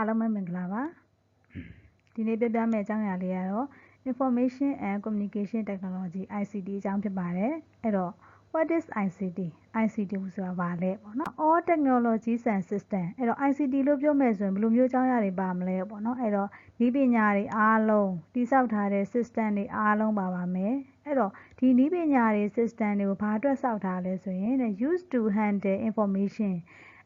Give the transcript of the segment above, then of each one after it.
အားလုံးပဲမင်္ဂလာပါဒီနေ့ပြပြမယ့်အကြောင်းအရာလေးကတော့ Information and Communication Technology ICT အကြောင်းဖြစ်ပါတယ်အဲ့တော့ What is ICT ဆိုတာဘာလဲပေါ့နော် All Technologies and System အဲ့တော့ ICT လို့ပြောမယ်ဆိုရင်ဘယ်လိုမျိုးအကြောင်းအရာတွေပါမလဲပေါ့နော်အဲ့တော့နည်းပညာတွေအားလုံးတည်ဆောက်ထားတဲ့ system တွေအားလုံးပါပါမယ်အဲ့တော့ဒီနည်းပညာတွေ system တွေကိုဘာအတွက်ဆောက်ထားလဲဆိုရင် used to handle information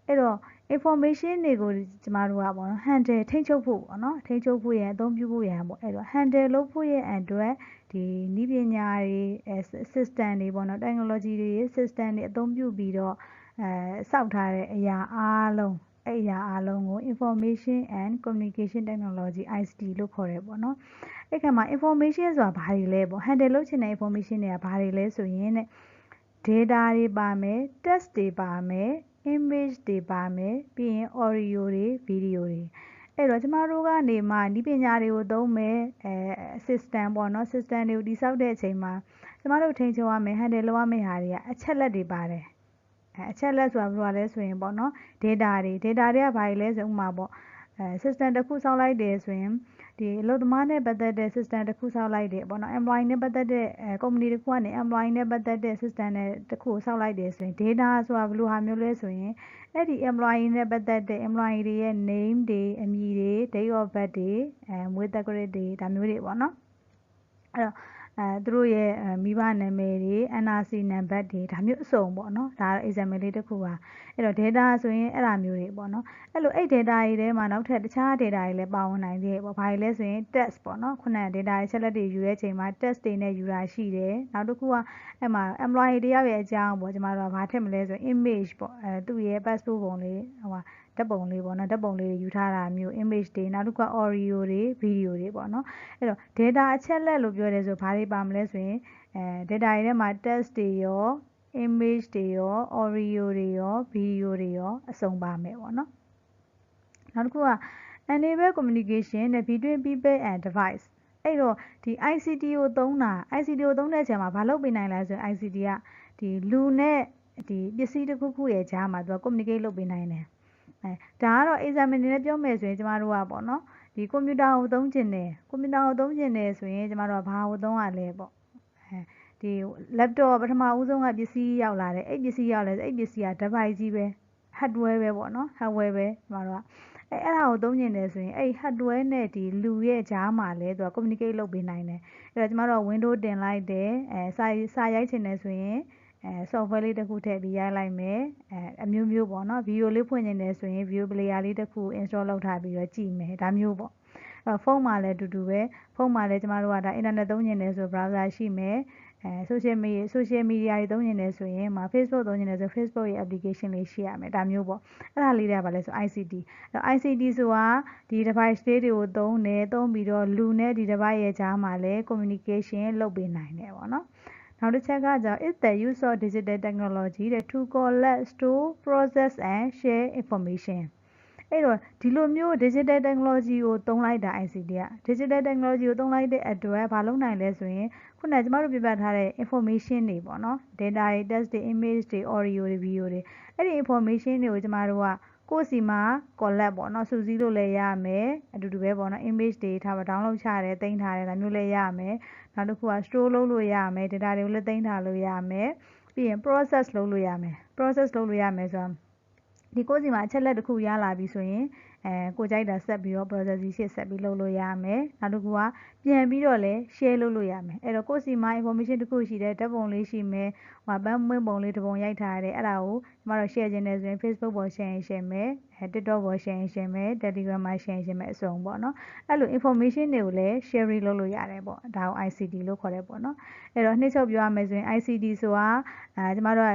အဲ့တော့ information တွေကိုကျမတို့ကပေါ့နော် handle ထိန်းချုပ်ဖို့ပေါ့နော်ထိန်းချုပ်ဖို့ရန်အသုံးပြုဖို့ရန်ပေါ့အဲ့တော့ handle လုပ်ဖို့ရန်အတွက်ဒီနည်းပညာတွေ system တွေပေါ့နော် technology တွေ system တွေအသုံးပြုပြီးတော့စောက်ထားတဲ့အရာအားလုံးအဲ့အရာအားလုံးကို information and communication technology ICT လို့ခေါ်တယ်ပေါ့နော်အဲ့ခါမှာ information ဆိုတာဘာတွေလဲပေါ့ handle လုပ်ချင်တဲ့ information တွေကဘာတွေလဲဆိုရင် data တွေပါမယ် text တွေပါမယ် image တွေပါမယ်ပြီးရင် audio တွေ video တွေအဲ့တော့ကျမတို့ကနေမှဒီပညာတွေကိုသုံးမယ်system ပေါ့နော် system တွေကိုတည်ဆောက်တဲ့အချိန်မှာကျမတို့ထိန်းချုပ်ရမယ် handle လုပ်ရမယ့်ဟာတွေကအချက်လက်တွေပါတယ်အချက်လက်ဆိုတာဘာလဲဆိုရင်ပေါ့နော် data တွေကဘာတွေလဲဆိုဥပမာပေါ့system တစ်ခုဆောက်လိုက်တယ်ဆိုရင်ဒီအလုပ်သမားနဲ့ပတ်သက်တဲ့ system တစ်ခုဆောက်လိုက်တယ်ပေါ့နော် employee နဲ့ပတ်သက်တဲ့company တစ်ခုကနေ employee နဲ့ပတ်သက်တဲ့ system နဲ့တစ်ခုကိုဆောက်လိုက်တယ်ဆိုရင် data ဆိုတာဘယ်လိုဟာမျိုးလဲဆိုရင်အဲ့ဒီ employee နဲ့ပတ်သက်တဲ့ employee တွေရဲ့ name တွေအမည်တွေ date of birth တွေမွေးသက်ကွက်တွေဒါမျိုးတွေပေါ့နော်အဲ့တော့သူတို့ရဲ့မိဘနာမည်တွေ NRC နံပါတ်တွေဒါမျိုးအစုံပေါ့နော်ဒါ example လေးတစ်ခုပါအဲ့တော့ data ဆိုရင်အဲ့ဒါမျိုးတွေပေါ့နော်အဲ့လိုအဲ့ data တွေထဲမှာနောက်ထပ်တခြား data တွေလည်းပါဝင်နိုင်သေးတယ်ပေါ့ဘာတွေလဲဆိုရင် text ပေါ့နော်ခုနက data တွေချက်လက်တွေယူတဲ့အချိန်မှာ text တွေနဲ့ယူတာရှိတယ်နောက်တစ်ခုကအဲ့မှာ employee တယောက်ရဲ့အကြောင်းပေါ့ကျမတို့ကဘာထည့်မလဲဆိုရင် image ပေါ့သူ့ရဲ့ passport ပုံလေးဟိုဓာတ်ပုံလေးပေါ့နော်ဓာတ်ပုံလေးယူထားတာမျိုး image တွေနောက်တစ်ခုက audio တွေ video တွေပေါ့နော်အဲ့တော့ data အချက်လက်လို့ပြောတယ်ဆိုဘာတွေပါမလဲဆိုရင်data တွေထဲမှာ text တွေရော image တွေရော audio တွေရော video တွေရောအစုံပါမယ်ပေါ့နော်နောက်တစ်ခုက enable communication between people and device အဲ့တော့ဒီ ICT ကိုသုံးတဲ့အချိန်မှာဘာလုပ်ပေးနိုင်လဲဆိုရင် ICT ကဒီလူနဲ့ဒီပစ္စည်းတစ်ခုခုရဲ့ကြားမှာသူက communicate လုပ်ပေးနိုင်တယ်ဒါကတော့ example အနေနဲ့ပြောမယ်ဆိုရင်ကျမတို့ကပေါ့နော်ဒီကွန်ပျူတာကိုသုံးကျင်တယ်ဆိုရင်ကျမတို့ကဘာကိုသုံးရလဲပေါ့ဒီ laptop ပထမဦးဆုံးကပစ္စည်းရောက်လာတယ်အဲ့ပစ္စည်းက device ကြီးပဲ hardware ပဲပေါ့နော် hardware ပဲကျမတို့ကအဲ့ဒါကိုသုံးကျင်တယ်ဆိုရင်အဲ့ hardware နဲ့ဒီလူရဲ့ကြားမှာလဲသူက communicate လုပ်ပေးနိုင်တယ်အဲ့တော့ကျမတို့က window တင်လိုက်တယ်စာရိုက်ချင်တယ်ဆိုရင်software လေးတစ်ခုထည့်ပြီးရိုက်လိုက်မယ်အမျိုးမျိုးပေါ့နော် video လေးဖွင့်နေတယ်ဆိုရင် video player လေးတစ်ခု install လုပ်ထားပြီးတော့ကြည့်မယ်ဒါမျိုးပေါ့ဖုန်းမှာလည်းအတူတူပဲဖုန်းမှာလည်းကျမတို့ကဒါ internet သုံးနေတယ်ဆို browser ရှိမယ်social media တွေသုံးနေတယ်ဆိုရင်Facebook သုံးနေတယ်ဆို Facebook ရဲ့ application လေးရှိရမယ်ဒါမျိုးပေါ့အဲ့ဒါလေးတွေကဘာလဲဆို ICT အဲ့ ICT ဆိုတာဒီ device လေးတွေကိုသုံးပြီးတော့လူနဲ့ဒီ device ရဲ့ကြားမှာလည်း communication လုပ်ပေးနိုင်တယ်ပေါ့နော်နောက်တစ်ချက်ကကျတော့ is the use of digital technology to collect, store, process and share information အဲ့တော့ဒီလိုမျိုး digital technology ကိုသုံးလိုက်တာ ICT က digital technology ကိုသုံးလိုက်တဲ့အတွက်ဘာလုပ်နိုင်လဲဆိုရင်ခုနကကျမတို့ပြပြထားတဲ့ information တွေပေါ့နော် data တွေ text တွေ image တွေ audio တွေ video တွေအဲ့ဒီ information တွေကိုကျမတို့ကကိုယ့်စီမှာ collect ပေါ့နော်စုစည်းလို့လည်းရမယ်အတူတူပဲပေါ့နော် image တွေထားပါ download ချရတယ်သိမ်းထားတယ်ဒါမျိုးလည်းရမယ်နောက်တစ်ခုက store လုပ်လို့ရမယ် data တွေကိုလည်းသိမ်းထားလို့ရမယ်ပြီးရင် process လုပ်လို့ရမယ်ဆိုတာဒီကိုယ့်စီမှာအချက်လက်တစ်ခုရလာပြီဆိုရင်ကိုကြိုက်တာဆက်ပြီးတော့ process ရှေ့ဆက်ပြီးလုပ်လို့ရမယ်နောက်တစ်ခုကပြန်ပြီးတော့လည်း share လုပ်လို့ရမယ်အဲ့တော့ကိုယ့်စီမှာ information တစ်ခုရှိတယ်ဓာတ်ပုံလေးရှိမယ်ပန်းမွှေးပုံလေးတစ်ပုံရိုက်ထားရတယ်အဲ့ဒါကိုကျမတို့ share ခြင်းနဲ့ဆိုရင် Facebook ပေါ် share ရင် share မယ်TikTok ပေါ် share ရင် share မယ် Telegram မှာ share ရင် share မယ်အစုံပေါ့နော်အဲ့လို information တွေကိုလည်း sharing လုပ်လို့ရတယ်ပေါ့ဒါကို ICT လို့ခေါ်တယ်ပေါ့နော်အဲ့တော့နှိမ့်ချုပ်ပြောရမယ်ဆိုရင် ICT ဆိုတာကျမတို့က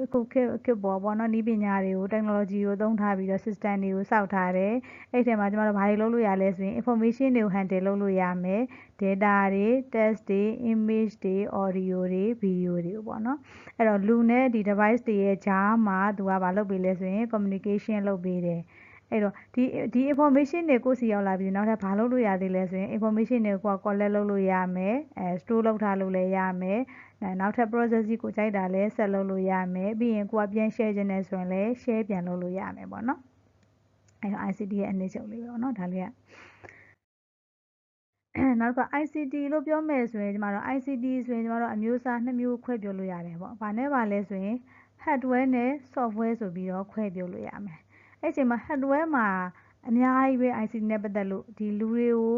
အခုခေတ်ပေါ့နော်နည်းပညာတွေကို technology ကိုသုံးထားပြီးတော့ system တွေကိုစောက်ထားတယ်အဲ့ထဲမှာကျမတို့ဘာတွေလုပ်လို့ရလဲဆိုရင် information တွေကို handle လုပ်လို့ရမယ် data တွေ text တွေ image တွေ audio တွေ video တွေပေါ့နော်အဲ့တော့လူနဲ့ဒီ device တွေရဲ့ကြားမှာသူကဘာလုပ်ပေးလဲဆိုရင် communication လုပ်ပေးတယ်အဲ့တော့ဒီ information တွေကိုယ့်စီရောက်လာပြီးနောက်ထပ်ဘာလုပ်လို့ရသေးလဲဆိုရင် information တွေကို collect လုပ်လို့ရမယ်store လုပ်ထားလို့လည်းရမယ်နောက်ထပ် process ကိုကြိုက်တာလည်းဆက်လုပ်လို့ရမယ်ပြီးရင်ကိုကပြန် share ခြင်းနဲ့ဆိုရင်လည်း share ပြန်လုပ်လို့ရမယ်ပေါ့နော် အဲ့တော့ ICT ရဲ့အနေချုပ်လေးပဲပေါ့နော်ဒါလေးကနောက်က ICT လို့ပြောမယ်ဆိုရင်ကျမတို့ ICT ဆိုရင်ကျမတို့အမျိုးအစား2မျိုးခွဲပြောလို့ရတယ်ပေါ့။ဘာနဲ့ပါလဲဆိုရင် hardware နဲ့ software ဆိုပြီးတော့ခွဲပြောလို့ရမယ်။အဲ့ချိန်မှာ hardware မှာအများကြီးပဲ ICT နဲ့ပတ်သက်လို့ဒီလူတွေကို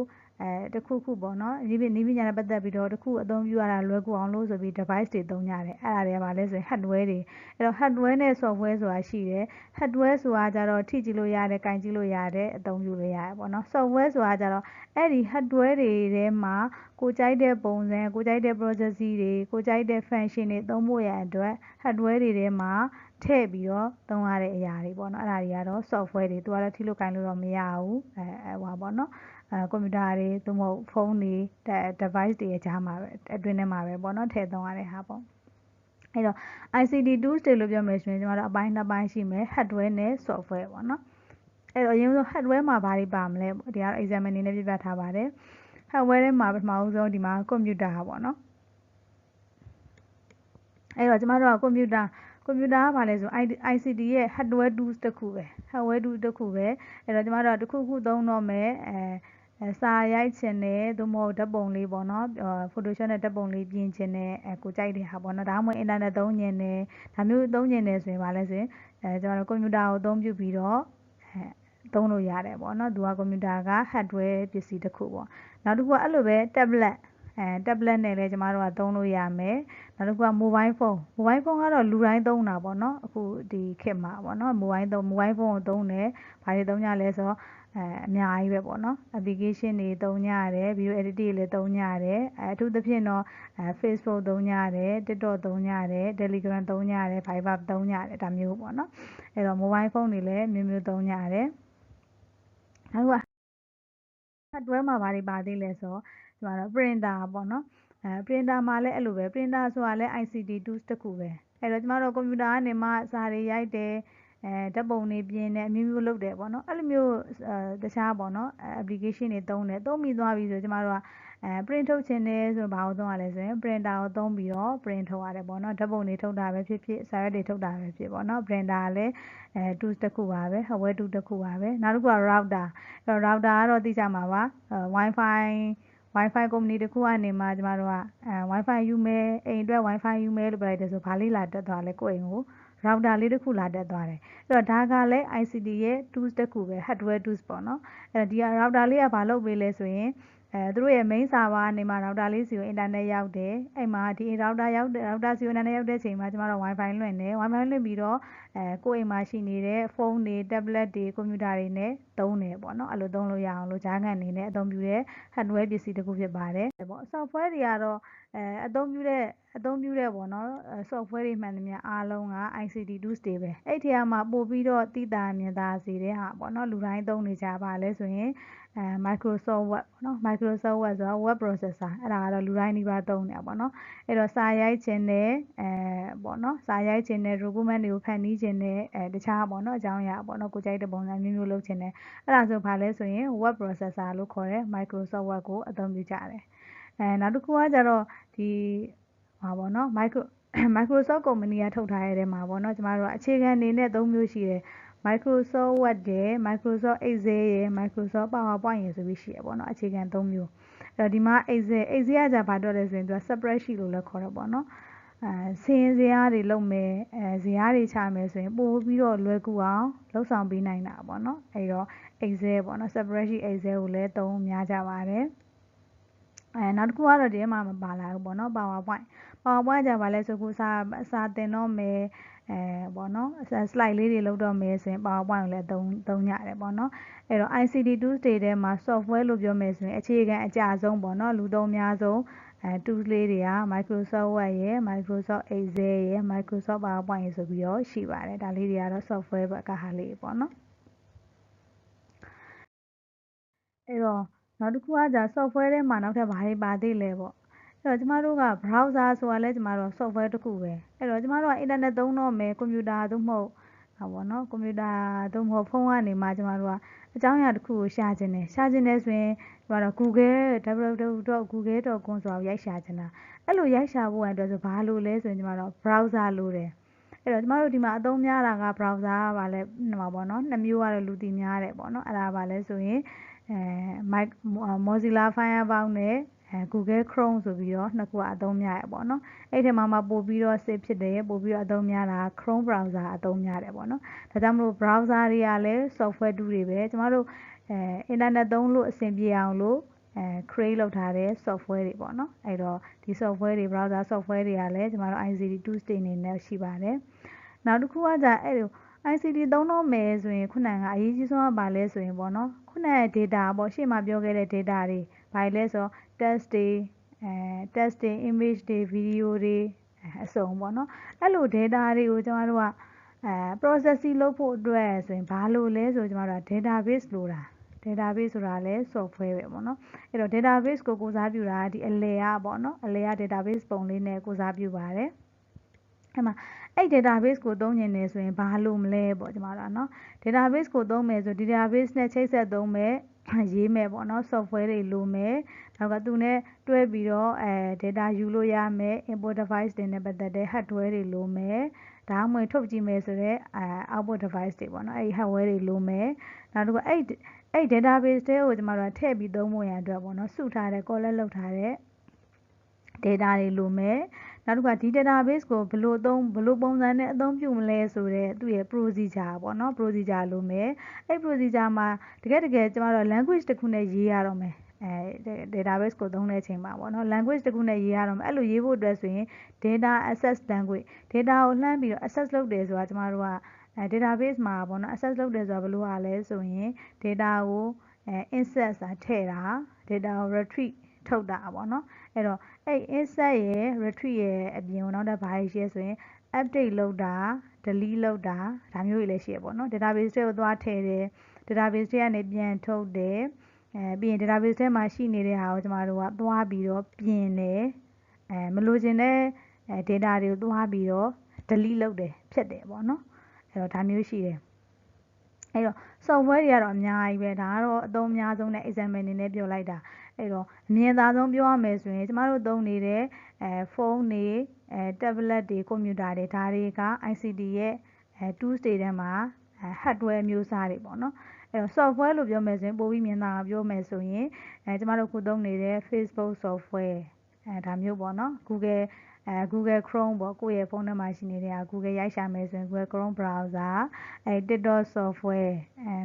တခုခုပေါ့နော်။ဒီပညာနဲ့ပတ်သက်ပြီးတော့တခုအသုံးပြုရတာလွယ်ကူအောင်လို့ဆိုပြီး device တွေသုံးကြတယ်။အဲ့ဒါတွေကဘာလဲဆိုရင် hardware တွေ။အဲ့တော့ hardware နဲ့ software ဆိုတာရှိတယ်။ hardware ဆိုတာကြတော့ထိကြည့်လို့ရတယ်၊ကင်ကြည့်လို့ရတယ်၊အသုံးပြုလို့ရတယ်ပေါ့နော်။ software ဆိုတာကြတော့အဲ့ဒီ hardware တွေထဲမှာကိုကြိုက်တဲ့ပုံစံကိုကြိုက်တဲ့ process တွေကိုကြိုက်တဲ့ function တွေသုံးဖို့ရန်အတွက် hardware တွေထဲမှာထည့်ပြီးတော့သုံးရတဲ့အရာတွေပေါ့နော်အဲ့ဒါတွေကတော့ software တွေသူကတော့ထိလို့ကင်လို့တော့မရဘူးဟိုပါပေါ့နော်ကွန်ပျူတာတွေသို့မဟုတ်ဖုန်းတွေ device တွေအကြားမှာပဲအတွင်းထဲမှာပဲပေါ့နော်ထည့်သုံးရတဲ့ဟာပေါ့အဲ့တော့ ICT tools တွေလို့ပြောမယ်ဆိုရင်ကျွန်တော်တို့အပိုင်း2ပိုင်းရှိမယ် hardware နဲ့ software ပေါ့နော်အဲ့တော့အရင်ဆုံး hardware မှာဘာတွေပါမလဲပေါ့ဒီကတော့ exam အနေနဲ့ပြပြထားပါတယ် hardware ထဲမှာပထမဆုံးဒီမှာကွန်ပျူတာပေါ့နော်အဲ့တော့ကျမတို့ကကွန်ပျူတာကဘာလဲဆို ICT ရဲ့ hardware tools တစ်ခုပဲ hardware tool တစ်ခုပဲအဲ့တော့ကျမတို့ကတစ်ခုခုသုံးတော့မယ်စာရိုက်ချင်တယ်သို့မဟုတ်ဓာတ်ပုံလေးပေါ့နော်Photoshop နဲ့ဓာတ်ပုံလေးပြင်ချင်တယ်ကိုကြိုက်တဲ့ဟာပေါ့နော်ဒါမှမဟုတ် internet သုံးချင်တယ်ဒါမျိုးသုံးချင်တယ်ဆိုရင်ဘာလဲဆိုရင်ကျမတို့ကွန်ပျူတာကိုအသုံးပြုပြီးတော့သုံးလို့ရတယ်ပေါ့နော်သူကကွန်ပျူတာက hardware ပစ္စည်းတစ်ခုပေါ့နောက်တစ်ခုကအဲ့လိုပဲ tablet tablet နဲ့လည်းကျမတို့ကသုံးလို့ရမယ်နောက်တစ်ခုက mobile phone ကတော့လူတိုင်းသုံးတာပေါ့နော်အခုဒီခေတ်မှာပေါ့နော် mobile phone ကိုသုံးတယ်ဘာတွေသုံးကြလဲဆိုတော့အများကြီးပဲပေါ့နော် application တွေသုံးကြရတယ် video edit တွေလည်းသုံးကြရတယ်အထူးသဖြင့်တော့ Facebook သုံးကြရတယ် TikTok သုံးကြရတယ် Telegram သုံးကြရတယ် Viber သုံးကြရတယ်ဒါမျိုးပေါ့နော်အဲ့တော့ mobile phone တွေလည်းမျိုးမျိုးသုံးကြရတယ်နောက်က hardware မှာဘာတွေပါသေးလဲဆိုတော့ကျမတို့ printer ပေါ့နော်printer မှာလည်းအဲ့လိုပဲ printer ဆိုတာလည်း ICT tools တစ်ခုပဲအဲ့တော့ကျမတို့ကွန်ပျူတာကနေမှစာတွေရိုက်တယ်ဓာတ်ပုံတွေပြင်တယ်အမျိုးမျိုးလုပ်တယ်ပေါ့နော်အဲ့လိုမျိုးတခြားပေါ့နော် application တွေသုံးတယ်သုံးပြီးသွားပြီဆိုကျမတို့ကprint ထုတ်ချင်တယ်ဆိုဘာကိုသုံးရလဲဆိုရင် printer ကိုသုံးပြီးတော့ print ထုတ်ရတယ်ပေါ့နော်ဓာတ်ပုံတွေထုတ်တာပဲဖြစ်ဖြစ်စာရွက်တွေထုတ်တာပဲဖြစ်ပေါ့နော် printer ကလည်းtools တစ်ခုပါပဲ hardware tool တစ်ခုပါပဲနောက်တစ်ခုက router အဲ့တော့ router ကတော့သိကြမှာပါwifi ကုမ္ပဏီတစ်ခုကနေမှကျမတို့ကwifi ယူမယ်အိမ်အတွက် wifi ယူမယ်လို့ပြောလိုက်တယ်ဆိုဘာလေးလာတက်သွားလဲကိုယ့်အိမ်ကို router လေးတစ်ခုလာတက်သွားတယ်အဲ့တော့ဒါကလည်း ICT ရဲ့ tools တစ်ခုပဲ hardware tools ပေါ့နော်အဲ့တော့ဒီ router လေးကဘာလုပ်ပေးလဲဆိုရင်သူတို့ရဲ့ main server ကနေမှ router လေးစီကို internet ရောက်တယ်အဲ့မှာဒီ router စီကို internet ရောက်တဲ့ချိန်မှာကျမတို့ wifi လွှင့်တယ် wifi လွှင့်ပြီးတော့ကိုယ့်အိမ်မှာရှိနေတဲ့ဖုန်းတွေ tablet တွေကွန်ပျူတာတွေနဲ့သုံးတယ်ပေါ့နော်အဲ့လိုသုံးလို့ရအောင်လို့ဂျားကန်အနေနဲ့အသုံးပြုတဲ့ hardware ပစ္စည်းတစ်ခုဖြစ်ပါတယ်ပေါ့ software တွေကတော့အသုံးပြုတဲ့ပေါ့နော် software တွေမှန်သမျှအားလုံးက ICT tools တွေပဲအဲ့ဒီမှာပို့ပြီးတော့သိတာမြင်သာစေတဲ့ဟာပေါ့နော်လူတိုင်းသုံးနေကြပါလဲဆိုရင်Microsoft Word ပေါ့နော် Microsoft Word ဆိုတာ web processor အဲ့ဒါကတော့လူတိုင်းဒီပါသုံးနေတာပေါ့နော်အဲ့တော့စာရိုက်ခြင်းနဲ့ပေါ့နော်စာရိုက်ခြင်းနဲ့ document တွေကိုဖန်တီးခြင်းနဲ့တခြားပေါ့နော်အကြောင်းအရာပေါ့နော်ကိုကြိုက်တဲ့ပုံစံမျိုးမျိုးလုပ်ခြင်းနဲ့အဲ့ဒါဆိုဘာလဲဆိုရင် web processor လို့ခေါ်တဲ့ Microsoft Word ကိုအသုံးပြုကြတယ်နောက်တစ်ခုကကြတော့ဒီဟာပေါ့နော် Microsoft ကုမ္ပဏီကထုတ်ထားတဲ့ထဲမှာပေါ့နော်ကျမတို့ကအခြေခံအနေနဲ့3မျိုးရှိတယ် Microsoft Word ရယ် Microsoft Excel ရယ် Microsoft PowerPoint ရယ်ဆိုပြီးရှိရပေါ့နော်အခြေခံ3မျိုးအဲ့တော့ဒီမှာ Excel ကじゃဘာတော့လဲဆိုရင်သူက spreadsheet လို့လည်းခေါ်တော့ပေါ့နော်စင်းစရာတွေလုပ်မယ်ဇာတ်တွေချမယ်ဆိုရင်ပို့ပြီးတော့လွယ်ကူအောင်လုပ်ဆောင်ပေးနိုင်တာပေါ့နော်အဲ့တော့ Excel ပေါ့နော် spreadsheet Excel ကိုလည်းသုံးများကြပါတယ်နောက်တစ်ခုကတော့ဒီထဲမှာမပါလာဘူးပေါ့နော် PowerPoint ကကြပါလဲဆိုခုစာသင်တော့မယ်ပေါ့နော် slide လေးတွေလုပ်တော့မယ်ဆိုရင် PowerPoint ကိုလည်းသုံးရတယ်ပေါ့နော်အဲ့တော့ ICT tools တွေထဲမှာ software လို့ပြောမယ်ဆိုရင်အခြေခံအကျဆုံးပေါ့နော်လူသုံးများဆုံးtools လေးတွေက Microsoft Word ရယ် Microsoft Excel ရယ် Microsoft PowerPoint ရယ်ဆိုပြီးတော့ရှိပါတယ်ဒါလေးတွေကတော့ software ဘက်ကဟာလေးပေါ့နော်အဲ့တော့နောက်တစ်ခုကじゃ software ထဲမှာနောက်ထပ်ဘာတွေပါသေးလဲပေါ့အဲ့တော့ကျမတို့က browser ဆိုတာလဲကျမတို့ software တစ်ခုပဲအဲ့တော့ကျမတို့က internet သုံးတော့မယ်ကွန်ပျူတာသို့မဟုတ်ဟာပေါ့နော်ကွန်ပျူတာသို့မဟုတ်ဖုန်းကနေမှကျမတို့ကအကြောင်းအရာတစ်ခုကိုရှာခြင်းတယ်ဆိုရင်ကျမတို့ www.google.com ဆိုတာကိုရိုက်ရှာခြင်းတာအဲ့လိုရိုက်ရှာဖို့အတွက်ဆိုဘာလို့လဲဆိုရင်ကျမတို့ browser လိုတယ် အဲ့တော့ကျမတို့ဒီမှာအသုံးများတာက browser ကပါလဲမှာပေါ့နော်နှစ်မျိုးကတော့လူသိများတယ်ပေါ့နော်အဲ့ဒါပါလဲဆိုရင်Mozilla Firefox နဲ့ Google Chrome ဆိုပြီးတော့နှစ်ခုကအသုံးများရပေါ့နော်အဲ့ထဲမှာပို့ပြီးတော့ save ဖြစ်တယ်ပို့ပြီးတော့အသုံးများတာ Chrome browser အသုံးများတယ်ပေါ့နော်ဒါကြောင့်မလို့ browser တွေကလည်း software တူတွေပဲကျမတို့internet သုံးလို့အဆင်ပြေအောင်လို့create လုပ်ထားတဲ့ software တွေပေါ့နော်အဲ့တော့ဒီ software တွေ browser software တွေကလည်းကျမတို့ ICT tools တွေအနေနဲ့ရှိပါတယ်နောက်တစ်ခုကじゃအဲ့လို ICT သုံးတော့မယ်ဆိုရင်ခုနကအရေးကြီးဆုံးကပါလဲဆိုရင်ပေါ့နော်ခုနရဲ့ data ပေါ့ရှေ့မှာပြောခဲ့တဲ့ data တွေဘာလဲဆို text တွေtext တွေ image တွေ video တွေအစုံပေါ့နော်အဲ့လို data တွေကိုကျမတို့ကprocessing လုပ်ဖို့အတွက်ဆိုရင်ဘာလို့လဲဆိုကျမတို့က database လိုတာdatabase ဆိုတာလဲ software ပဲပေါ့နော်အဲ့တော့ database ကိုစားပြုတာဒီအလယ်ကပေါ့နော်အလယ်က database ပုံလေးနဲ့ကိုစားပြုပါတယ်အဲ့မှာအဲ့ database ကိုသုံးနေတယ်ဆိုရင်ဘာလို့မလဲပေါ့ကျမတို့ကနော် database ကိုသုံးမယ်ဆို database နဲ့ချိတ်ဆက်သုံးမယ်ရေးမယ်ပေါ့နော် software တွေလိုမယ်နောက်ကသူနဲ့တွဲပြီးတော့data ယူလို့ရမယ် import device တွေနဲ့ပတ်သက်တဲ့ hardware တွေလိုမယ်ဒါမှမဟုတ်ထုတ်ကြည့်မယ်ဆိုတော့output device တွေပေါ့နော်အဲ့ hardware တွေလိုမယ်နောက်တစ်ခုအဲ့ database တွေကိုကျမတို့ကထည့်ပြီးသုံးဖို့ရန်အတွက်ပေါ့နော်စုထားတဲ့ collect လုပ်ထားတဲ့ data တွေလိုမယ်နောက်တစ်ခါဒီ database ကိုဘယ်လိုပုံစံနဲ့အသုံးပြုမလဲဆိုတော့သူ့ရဲ့ procedure ပေါ့နော် procedure လိုမယ်အဲ့ procedure မှာတကယ်ကျမတို့ language တစ်ခုနဲ့ရေးရတော့မယ်database ကိုသုံးတဲ့အချိန်မှာပေါ့နော် language တစ်ခုနဲ့ရေးရတော့မယ်အဲ့လိုရေးဖို့အတွက်ဆိုရင် data access language data ကိုလှမ်းပြီးတော့ access လုပ်တယ်ဆိုတာကျမတို့ကdatabase မှာပေါ့နော် access လုပ်တယ်ဆိုတာဘယ်လိုလဲဆိုရင် data ကို insert ဆိုတာထည့်တာ data ကို retrieve ထုတ်တာပေါ့နော်အဲ့တော့အဲ့ insert ရယ် retrieve ရယ်အပြင်နောက်တော့ဘာရှိရဲဆိုရင် update လုပ်တာ delete လုပ်တာဒါမျိုးတွေလည်းရှိရပေါ့နော် database တွေကိုသွားထည့်တယ် database တွေကနေပြန်ထုတ်တယ်ပြီးရင် database ထဲမှာရှိနေတဲ့ဟာကိုကျမတို့ကသွားပြီးတော့ပြင်တယ်မလိုချင်တဲ့ data တွေကိုသွားပြီးတော့ delete လုပ်တယ်ဖြတ်တယ်ပေါ့နော်အဲ့တော့ဒါမျိုးရှိတယ်အဲ့တော့ software တွေကတော့အများကြီးပဲဒါကတော့အသုံးအများဆုံးနဲ့ example အနေနဲ့ပြောလိုက်တာအဲ့တော့အမြင်သာဆုံးပြောရမယ်ဆိုရင်ကျမတို့သုံးနေတဲ့ဖုန်းတွေ tablet တွေ computer တွေဒါတွေက ICT ရဲ့ tools တွေထဲမှာhardware မျိုးစားတွေပေါ့နော်အဲ့တော့ software လို့ပြောမယ်ဆိုရင်ပိုပြီးမြင်သာအောင်ပြောမယ်ဆိုရင်ကျမတို့ခုသုံးနေတဲ့ Facebook software ဒါမျိုးပေါ့နော် Google Chrome ပေါ့ကိုယ့်ရဲ့ဖုန်းထဲမှာရှိနေတဲ့ Google ရိုက်ရှာမယ်ဆိုရင် Google Chrome browser TikTok software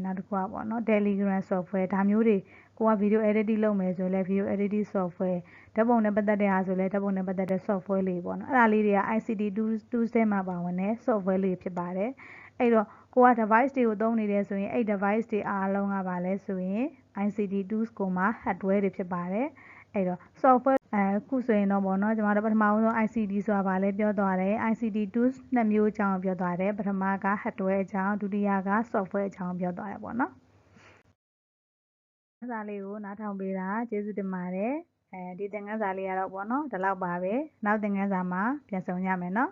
နောက်တစ်ခုပေါ့နော် Telegram software ဒါမျိုးတွေကိုက video editing လုပ်မယ်ဆိုရင်လည်း video editing software ဓာတ်ပုံနဲ့ပတ်သက်တဲ့ဟာဆိုလည်းဓာတ်ပုံနဲ့ပတ်သက်တဲ့ software လေးပေါ့နော်အဲ့ဒါလေးတွေက ICT tools ထဲမှာပါဝင်တဲ့ software လေးဖြစ်ပါတယ်အဲ့တော့ကိုက device တွေကိုသုံးနေတယ်ဆိုရင်အဲ့ device တွေအားလုံးကပါလဲဆိုရင် ICT tools ကိုမှ hardware တွေဖြစ်ပါတယ်အဲ့တော့ software ခုဆိုရင်တော့ပေါ့နော်ကျွန်တော်တို့ပထမဆုံး ICT ဆိုတာဗာလဲပြောသွားတယ် ICT tools နှစ်မျိုးအကြောင်းပြောသွားတယ်ပထမက hardware အကြောင်းဒုတိယက software အကြောင်းပြောသွားတယ်ပေါ့နော်စာလေးကိုနားထောင်ပေးတာကျေးဇူးတင်ပါတယ်ဒီသင်ခန်းစာလေးကတော့ပေါ့နော်ဒီလောက်ပါပဲနောက်သင်ခန်းစာမှာပြန်ဆုံကြမယ်နော်